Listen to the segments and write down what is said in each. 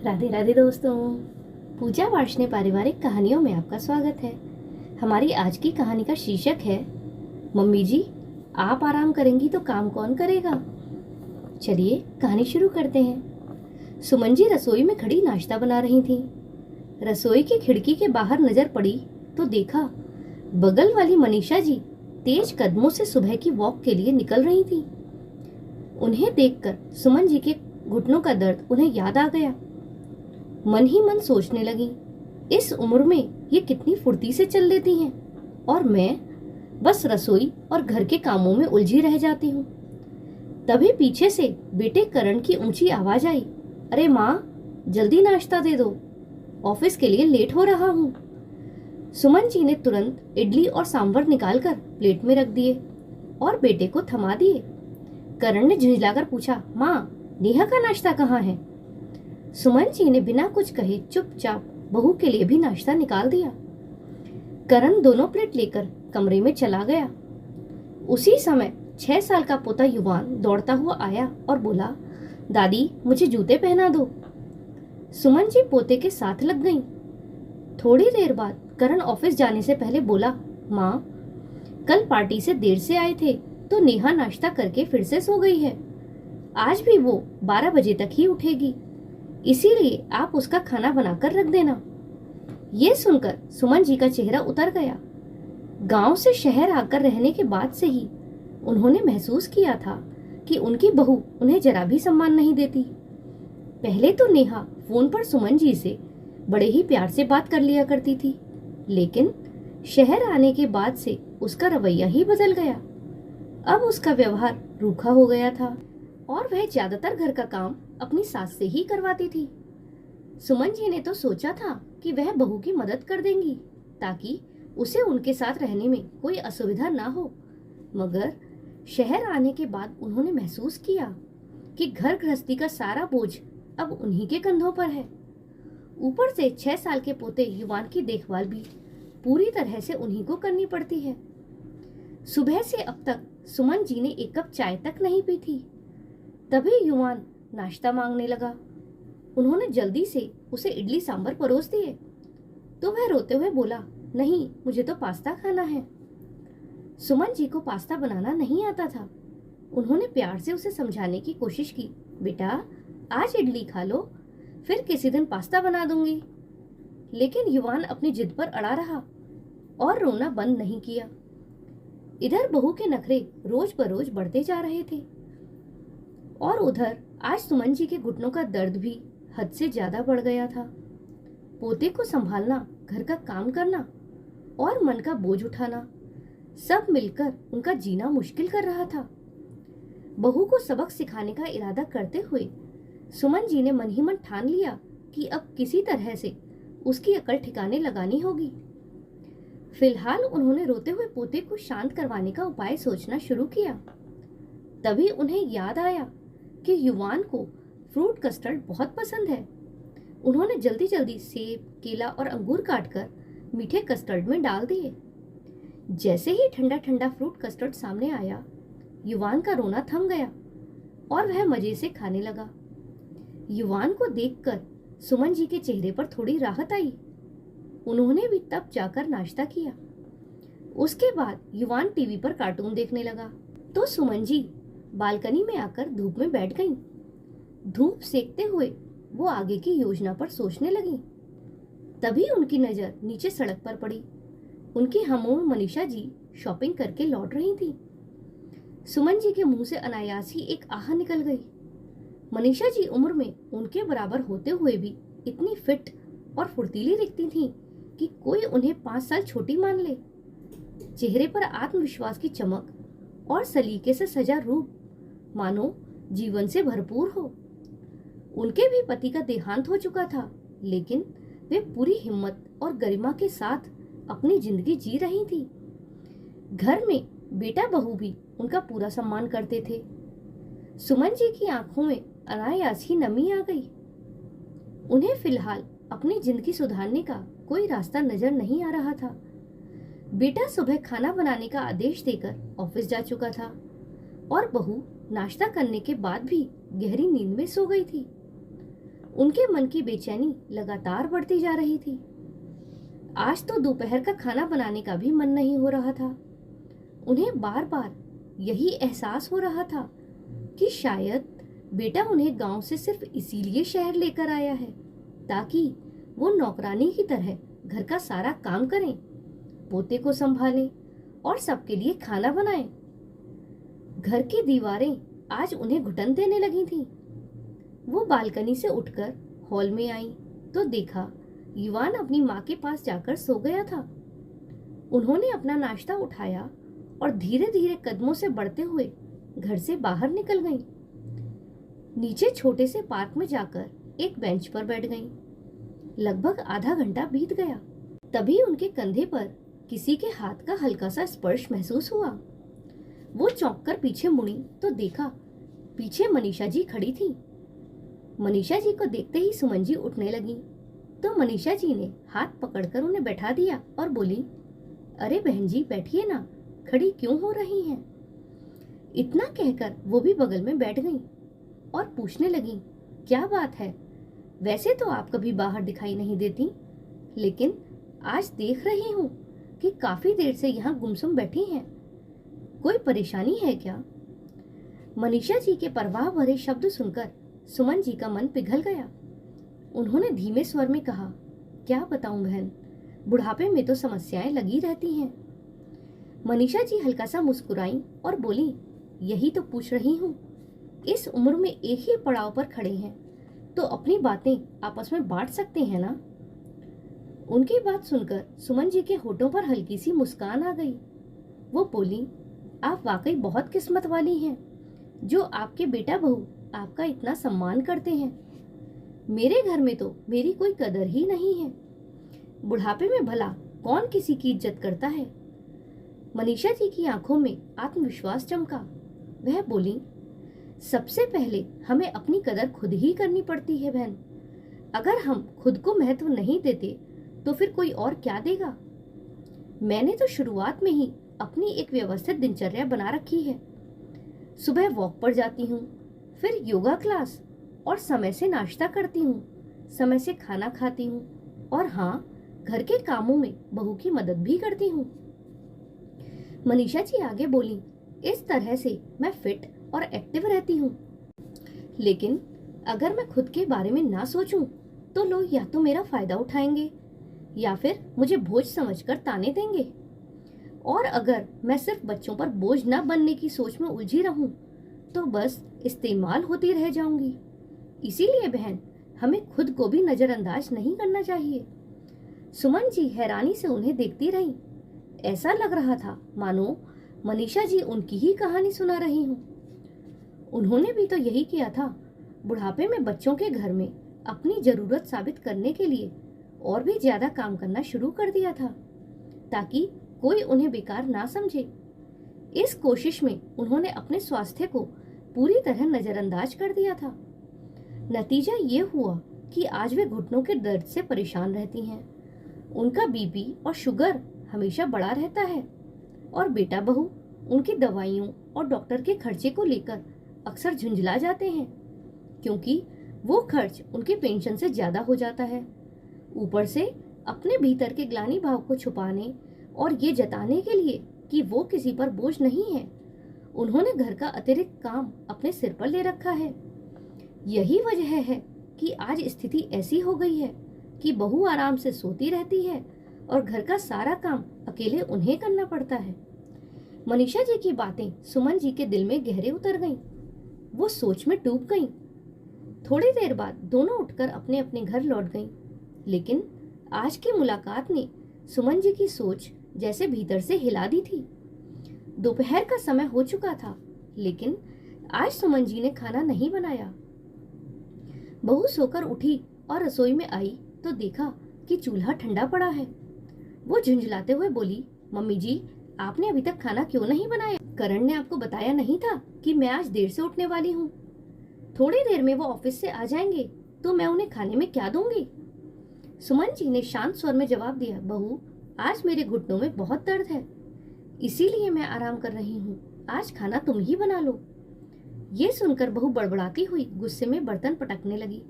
राधे राधे दोस्तों। पूजा वार्ष्णेय पारिवारिक कहानियों में आपका स्वागत है। हमारी आज की कहानी का शीर्षक है मम्मी जी, आप आराम करेंगी तो काम कौन करेगा। चलिए कहानी शुरू करते हैं। सुमन जी रसोई में खड़ी नाश्ता बना रही थीं। रसोई की खिड़की के बाहर नजर पड़ी तो देखा बगल वाली मनीषा जी तेज कदमों से सुबह की वॉक के लिए निकल रही थी। उन्हें देखकर सुमन जी के घुटनों का दर्द उन्हें याद आ गया। मन ही मन सोचने लगी, इस उम्र में ये कितनी फुर्ती से चल लेती हैं और मैं बस रसोई और घर के कामों में उलझी रह जाती हूँ। तभी पीछे से बेटे करण की ऊंची आवाज आई, अरे माँ, जल्दी नाश्ता दे दो, ऑफिस के लिए लेट हो रहा हूँ। सुमन जी ने तुरंत इडली और सांभर निकालकर प्लेट में रख दिए और बेटे को थमा दिए। करण ने झिझलाकर पूछा, माँ, नेहा का नाश्ता कहाँ है। सुमन जी ने बिना कुछ कहे चुपचाप बहू के लिए भी नाश्ता निकाल दिया। करण दोनों प्लेट लेकर कमरे में चला गया। उसी समय 6 साल का पोता युवान दौड़ता हुआ आया और बोला, दादी, मुझे जूते पहना दो। सुमन जी पोते के साथ लग गईं। थोड़ी देर बाद करण ऑफिस जाने से पहले बोला, माँ, कल पार्टी से देर से आए थे तो नेहा नाश्ता करके फिर से सो गई है। आज भी वो 12 बजे तक ही उठेगी, इसीलिए आप उसका खाना बनाकर रख देना। ये सुनकर सुमन जी का चेहरा उतर गया। गांव से शहर आकर रहने के बाद से ही उन्होंने महसूस किया था कि उनकी बहू उन्हें जरा भी सम्मान नहीं देती। पहले तो नेहा फोन पर सुमन जी से बड़े ही प्यार से बात कर लिया करती थी, लेकिन शहर आने के बाद से उसका रवैया ही बदल गया। अब उसका व्यवहार रूखा हो गया था और वह ज्यादातर घर का काम अपनी सास से ही करवाती थी। सुमन जी ने तो सोचा था कि वह बहू की मदद कर देंगी ताकि उसे उनके साथ रहने में कोई असुविधा ना हो, मगर शहर आने के बाद उन्होंने महसूस किया कि घर गृहस्थी का सारा बोझ अब उन्हीं के कंधों पर है। ऊपर से 6 साल के पोते युवान की देखभाल भी पूरी तरह से उन्हीं को करनी पड़ती है। सुबह से अब तक सुमन जी ने एक कप चाय तक नहीं पी थी। तभी युवान नाश्ता मांगने लगा। उन्होंने जल्दी से उसे इडली सांभर परोस दिए तो वह रोते हुए बोला, नहीं, मुझे तो पास्ता खाना है। सुमन जी को पास्ता बनाना नहीं आता था। उन्होंने प्यार से उसे समझाने की कोशिश की, बेटा, आज इडली खा लो, फिर किसी दिन पास्ता बना दूंगी। लेकिन युवान अपनी जिद पर अड़ा रहा और रोना बंद नहीं किया। इधर बहू के नखरे रोज बरोज बढ़ते जा रहे थे और उधर आज सुमन जी के घुटनों का दर्द भी हद से ज्यादा बढ़ गया था। पोते को संभालना, घर का काम करना और मन का बोझ उठाना, सब मिलकर उनका जीना मुश्किल कर रहा था। बहू को सबक सिखाने का इरादा करते हुए सुमन जी ने मन ही मन ठान लिया कि अब किसी तरह से उसकी अकल ठिकाने लगानी होगी। फिलहाल उन्होंने रोते हुए पोते को शांत करवाने का उपाय सोचना शुरू किया। तभी उन्हें याद आया कि युवान को फ्रूट कस्टर्ड बहुत पसंद है। उन्होंने जल्दी जल्दी सेब, केला और अंगूर काटकर मीठे कस्टर्ड में डाल दिए। जैसे ही ठंडा ठंडा फ्रूट कस्टर्ड सामने आया, युवान का रोना थम गया और वह मजे से खाने लगा। युवान को देखकर सुमन जी के चेहरे पर थोड़ी राहत आई। उन्होंने भी तब जाकर नाश्ता किया। उसके बाद युवान टीवी पर कार्टून देखने लगा तो सुमन जी बालकनी में आकर धूप में बैठ गईं। धूप सेकते हुए वो आगे की योजना पर सोचने लगी। तभी उनकी नजर नीचे सड़क पर पड़ी। उनकी हमउम्र मनीषा जी शॉपिंग करके लौट रही थी। सुमन जी के मुंह से अनायास ही एक आह निकल गई। मनीषा जी उम्र में उनके बराबर होते हुए भी इतनी फिट और फुर्तीली दिखती थीं कि कोई उन्हें 5 साल छोटी मान ले। चेहरे पर आत्मविश्वास की चमक और सलीके से सजा रूप मानो जीवन से भरपूर हो। उनके भी पति का देहांत हो चुका था, लेकिन वे पूरी हिम्मत और गरिमा के साथ अपनी जिंदगी जी रही थी। घर में बेटा बहू भी उनका पूरा सम्मान करते थे। सुमन जी की आंखों में अनायास ही नमी आ गई। उन्हें फिलहाल अपनी जिंदगी सुधारने का कोई रास्ता नजर नहीं आ रहा था। बेटा सुबह खाना बनाने का आदेश देकर ऑफिस जा चुका था और बहू नाश्ता करने के बाद भी गहरी नींद में सो गई थी। उनके मन की बेचैनी लगातार बढ़ती जा रही थी। आज तो दोपहर का खाना बनाने का भी मन नहीं हो रहा था। उन्हें बार बार यही एहसास हो रहा था कि शायद बेटा उन्हें गांव से सिर्फ इसीलिए शहर लेकर आया है ताकि वो नौकरानी की तरह घर का सारा काम करें, पोते को संभालें और सबके लिए खाना बनाएं। घर की दीवारें आज उन्हें घुटन देने लगी थीं। वो बालकनी से उठकर हॉल में आई तो देखा युवान अपनी माँ के पास जाकर सो गया था। उन्होंने अपना नाश्ता उठाया और धीरे धीरे कदमों से बढ़ते हुए घर से बाहर निकल गईं। नीचे छोटे से पार्क में जाकर एक बेंच पर बैठ गईं। लगभग आधा घंटा बीत गया। तभी उनके कंधे पर किसी के हाथ का हल्का सा स्पर्श महसूस हुआ। वो चौंक कर पीछे मुड़ी तो देखा पीछे मनीषा जी खड़ी थी। मनीषा जी को देखते ही सुमन जी उठने लगी तो मनीषा जी ने हाथ पकड़कर उन्हें बैठा दिया और बोली, अरे बहन जी बैठिए ना, खड़ी क्यों हो रही हैं? इतना कहकर वो भी बगल में बैठ गईं और पूछने लगी, क्या बात है? वैसे तो आप कभी बाहर दिखाई नहीं देती, लेकिन आज देख रही हूँ कि काफी देर से यहाँ गुमसुम बैठी हैं। कोई परेशानी है क्या? मनीषा जी के परवाह भरे शब्द सुनकर सुमन जी का मन पिघल गया। उन्होंने धीमे स्वर में कहा, क्या बताऊं बहन, बुढ़ापे में तो समस्याएं लगी रहती हैं। मनीषा जी हल्का सा मुस्कुराई और बोली, यही तो पूछ रही हूँ। इस उम्र में एक ही पड़ाव पर खड़े हैं तो अपनी बातें आपस में बांट सकते हैं ना। उनकी बात सुनकर सुमन जी के होठों पर हल्की सी मुस्कान आ गई। वो बोली, आप वाकई बहुत किस्मत वाली हैं जो आपके बेटा बहू आपका इतना सम्मान करते हैं। मेरे घर में तो मेरी कोई कदर ही नहीं है। बुढ़ापे में भला कौन किसी की इज्जत करता है? मनीषा जी की आंखों में आत्मविश्वास चमका। वह बोली, सबसे पहले हमें अपनी कदर खुद ही करनी पड़ती है बहन। अगर हम खुद को महत्व नहीं देते तो फिर कोई और क्या देगा? मैंने तो शुरुआत में ही अपनी एक व्यवस्थित दिनचर्या बना रखी है। सुबह वॉक पर जाती हूँ, फिर योगा क्लास और समय से नाश्ता करती हूँ, समय से खाना खाती हूँ और हाँ, घर के कामों में बहू की मदद भी करती हूँ। मनीषा जी आगे बोली, इस तरह से मैं फिट और एक्टिव रहती हूँ। लेकिन अगर मैं खुद के बारे में ना सोचूं तो लोग या तो मेरा फायदा उठाएंगे या फिर मुझे बोझ समझकर ताने देंगे। और अगर मैं सिर्फ बच्चों पर बोझ न बनने की सोच में उलझी रहूं तो बस इस्तेमाल होती रह जाऊंगी। इसीलिए बहन, हमें खुद को भी नजरअंदाज नहीं करना चाहिए। सुमन जी हैरानी से उन्हें देखती रही। ऐसा लग रहा था मानो मनीषा जी उनकी ही कहानी सुना रही हूँ। उन्होंने भी तो यही किया था। बुढ़ापे में बच्चों के घर में अपनी जरूरत साबित करने के लिए और भी ज्यादा काम करना शुरू कर दिया था ताकि कोई उन्हें बेकार ना समझे। इस कोशिश में उन्होंने अपने स्वास्थ्य को पूरी तरह नजरअंदाज कर दिया था। नतीजा ये हुआ कि आज वे घुटनों के दर्द से परेशान रहती हैं। उनका बीपी और शुगर हमेशा बढ़ा रहता है और बेटा बहू उनकी दवाइयों और डॉक्टर के खर्चे को लेकर अक्सर झुंझला जाते हैं क्योंकि वो खर्च उनके पेंशन से ज्यादा हो जाता है। ऊपर से अपने भीतर के ग्लानि भाव को छुपाने और ये जताने के लिए कि वो किसी पर बोझ नहीं है, उन्होंने घर का अतिरिक्त काम अपने सिर पर ले रखा है। यही वजह है कि आज स्थिति ऐसी हो गई है कि बहू आराम से सोती रहती है और घर का सारा काम अकेले उन्हें करना पड़ता है। मनीषा जी की बातें सुमन जी के दिल में गहरे उतर गईं। वो सोच में डूब गईं। थोड़ी देर बाद दोनों उठकर अपने अपने घर लौट गईं। लेकिन आज की मुलाकात ने सुमन जी की सोच जैसे भीतर से हिला दी थी। दोपहर का समय हो चुका था, लेकिन आज सुमन जी ने खाना नहीं बनाया। बहू सोकर उठी और रसोई में आई तो देखा कि चूल्हा ठंडा पड़ा है। वो झुंझलाते हुए बोली, मम्मी जी, आपने अभी तक खाना क्यों नहीं बनाया? करण ने आपको बताया नहीं था कि मैं आज देर से उठने वाली हूँ। थोड़ी देर में वो ऑफिस से आ जाएंगे तो मैं उन्हें खाने में क्या दूंगी? सुमन जी ने शांत स्वर में जवाब दिया, बहू, आज मेरे घुटनों में बहुत दर्द है, इसीलिए मैं आराम कर रही हूँ। आज खाना तुम ही बना लो। ये सुनकर बहू बड़बड़ाती हुई गुस्से में बर्तन पटकने लगी।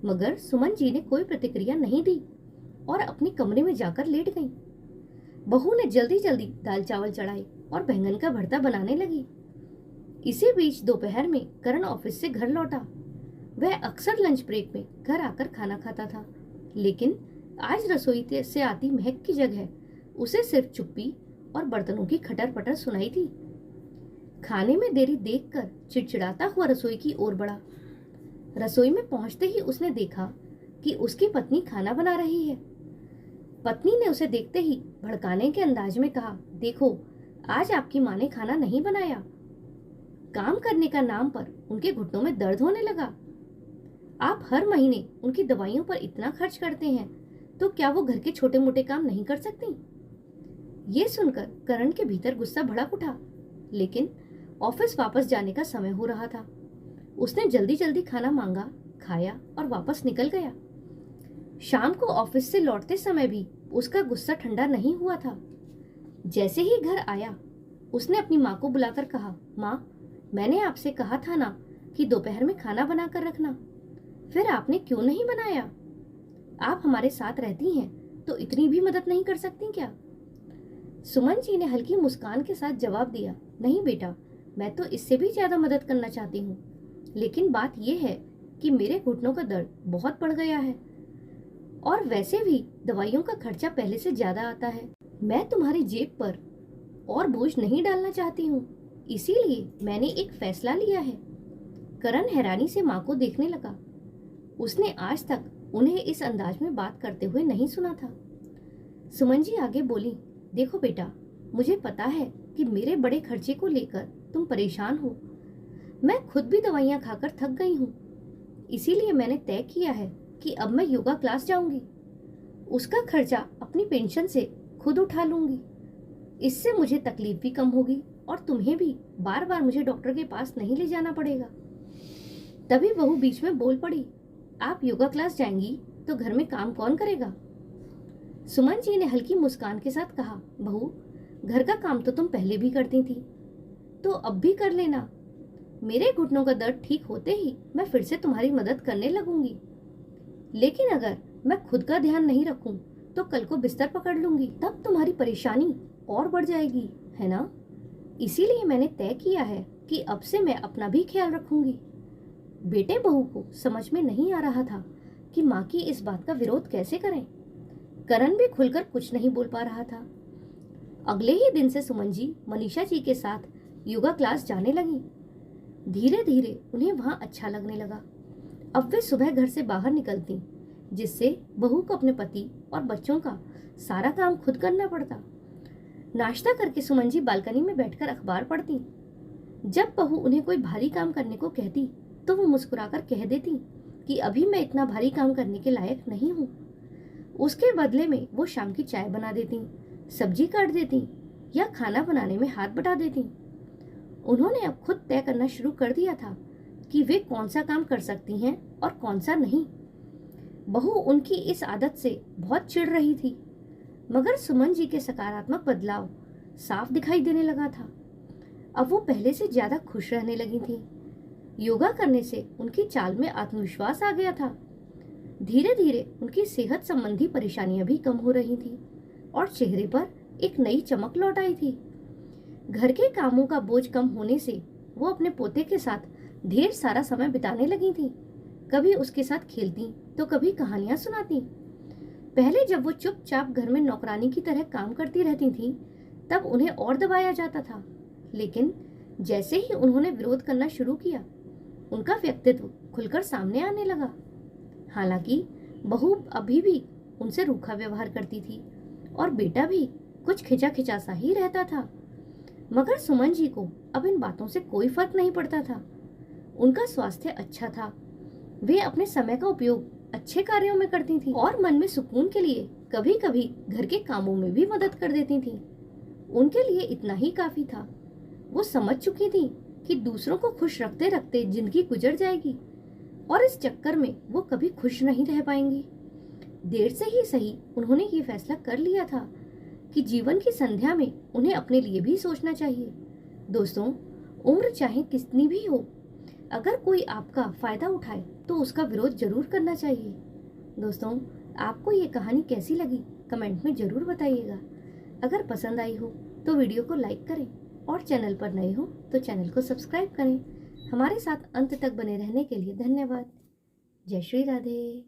मगर सुमन जी ने कोई प्रतिक्रिया नहीं दी और अपने कमरे में जाकर लेट गईं। बहू ने जल्दी जल्दी दाल चावल चढ़ाए और बैंगन का भरता बनाने लगी। इसी बीच दोपहर में करण ऑफिस से घर लौटा। वह अक्सर लंच ब्रेक में घर आकर खाना खाता था, लेकिन आज रसोई से आती महक की जगह उसे सिर्फ चुप्पी और बर्तनों की खटर पटर सुनाई थी। खाने में देरी देखकर चिड़चिड़ाता हुआ रसोई की ओर बढ़ा। रसोई में पहुंचते ही उसने देखा कि उसकी पत्नी खाना बना रही है। पत्नी ने उसे देखते ही भड़काने के अंदाज में कहा, देखो आज आपकी माँ ने खाना नहीं बनाया। काम करने का नाम पर उनके घुटनों में दर्द होने लगा। आप हर महीने उनकी दवाइयों पर इतना खर्च करते हैं, तो क्या वो घर के छोटे मोटे काम नहीं कर सकती? ये सुनकर करण के भीतर गुस्सा भड़क उठा, लेकिन ऑफिस वापस जाने का समय हो रहा था। उसने जल्दी जल्दी खाना मांगा, खाया और वापस निकल गया। शाम को ऑफिस से लौटते समय भी उसका गुस्सा ठंडा नहीं हुआ था। जैसे ही घर आया, उसने अपनी माँ को बुलाकर कहा, माँ, मैंने आपसे कहा था ना कि दोपहर में खाना बनाकर रखना, फिर आपने क्यों नहीं बनाया? आप हमारे साथ रहती हैं तो इतनी भी मदद नहीं कर सकती क्या? सुमन जी ने हल्की मुस्कान के साथ जवाब दिया, नहीं बेटा, मैं तो इससे भी ज्यादा मदद करना चाहती हूँ, लेकिन बात यह है कि मेरे घुटनों का दर्द बहुत बढ़ गया है और वैसे भी दवाइयों का खर्चा पहले से ज्यादा आता है। मैं तुम्हारी जेब पर और बोझ नहीं डालना चाहती हूँ, इसीलिए मैंने एक फैसला लिया है। करण हैरानी से माँ को देखने लगा। उसने आज तक उन्हें इस अंदाज में बात करते हुए नहीं सुना था। सुमन जी आगे बोली, देखो बेटा, मुझे पता है कि मेरे बड़े खर्चे को लेकर तुम परेशान हो। मैं खुद भी दवाइयाँ खाकर थक गई हूँ, इसीलिए मैंने तय किया है कि अब मैं योगा क्लास जाऊंगी। उसका खर्चा अपनी पेंशन से खुद उठा लूंगी। इससे मुझे तकलीफ भी कम होगी और तुम्हें भी बार बार मुझे डॉक्टर के पास नहीं ले जाना पड़ेगा। तभी बहू बीच में बोल पड़ी, आप योगा क्लास जाएंगी तो घर में काम कौन करेगा? सुमन जी ने हल्की मुस्कान के साथ कहा, बहू, घर का काम तो तुम पहले भी करती थी, तो अब भी कर लेना। मेरे घुटनों का दर्द ठीक होते ही मैं फिर से तुम्हारी मदद करने लगूंगी। लेकिन अगर मैं खुद का ध्यान नहीं रखूं तो कल को बिस्तर पकड़ लूंगी, तब तुम्हारी परेशानी और बढ़ जाएगी, है ना? इसीलिए मैंने तय किया है कि अब से मैं अपना भी ख्याल रखूंगी। बेटे बहू को समझ में नहीं आ रहा था कि माँ की इस बात का विरोध कैसे करें। करण भी खुलकर कुछ नहीं बोल पा रहा था। अगले ही दिन से सुमन जी मनीषा जी के साथ योगा क्लास जाने लगी। धीरे धीरे उन्हें वहां अच्छा लगने लगा। अब वे सुबह घर से बाहर निकलती, जिससे बहू को अपने पति और बच्चों का सारा काम खुद करना पड़ता। नाश्ता करके सुमन जी बालकनी में बैठकर अखबार पढ़ती। जब बहू उन्हें कोई भारी काम करने को कहती तो वो मुस्कुराकर कह देती कि अभी मैं इतना भारी काम करने के लायक नहीं हूँ। उसके बदले में वो शाम की चाय बना देती, सब्जी काट देती या खाना बनाने में हाथ बटा देती। उन्होंने अब खुद तय करना शुरू कर दिया था कि वे कौन सा काम कर सकती हैं और कौन सा नहीं। बहू उनकी इस आदत से बहुत चिढ़ रही थी, मगर सुमन जी के सकारात्मक बदलाव साफ दिखाई देने लगा था। अब वो पहले से ज्यादा खुश रहने लगी थी। योगा करने से उनकी चाल में आत्मविश्वास आ गया था। धीरे धीरे उनकी सेहत संबंधी परेशानियां भी कम हो रही थी और चेहरे पर एक नई चमक लौट आई थी। घर के कामों का बोझ कम होने से वो अपने पोते के साथ ढेर सारा समय बिताने लगी थी। कभी उसके साथ खेलती तो कभी कहानियां सुनाती। पहले जब वो चुपचाप घर में नौकरानी की तरह काम करती रहती थी, तब उन्हें और दबाया जाता था, लेकिन जैसे ही उन्होंने विरोध करना शुरू किया, उनका व्यक्तित्व खुलकर सामने आने लगा। हालांकि बहू अभी भी उनसे रूखा व्यवहार करती थी और बेटा भी कुछ खिंचा खिंचा सा ही रहता था, मगर सुमन जी को अब इन बातों से कोई फर्क नहीं पड़ता था। उनका स्वास्थ्य अच्छा था, वे अपने समय का उपयोग अच्छे कार्यों में करती थी और मन में सुकून के लिए कभी कभी घर के कामों में भी मदद कर देती थी। उनके लिए इतना ही काफी था। वो समझ चुकी थी कि दूसरों को खुश रखते रखते जिंदगी गुजर जाएगी और इस चक्कर में वो कभी खुश नहीं रह पाएंगी। देर से ही सही उन्होंने ये फैसला कर लिया था कि जीवन की संध्या में उन्हें अपने लिए भी सोचना चाहिए। दोस्तों, उम्र चाहे कितनी भी हो, अगर कोई आपका फायदा उठाए तो उसका विरोध जरूर करना चाहिए। दोस्तों, आपको ये कहानी कैसी लगी कमेंट में ज़रूर बताइएगा। अगर पसंद आई हो तो वीडियो को लाइक करें और चैनल पर नए हो तो चैनल को सब्सक्राइब करें। हमारे साथ अंत तक बने रहने के लिए धन्यवाद। जय श्री राधे।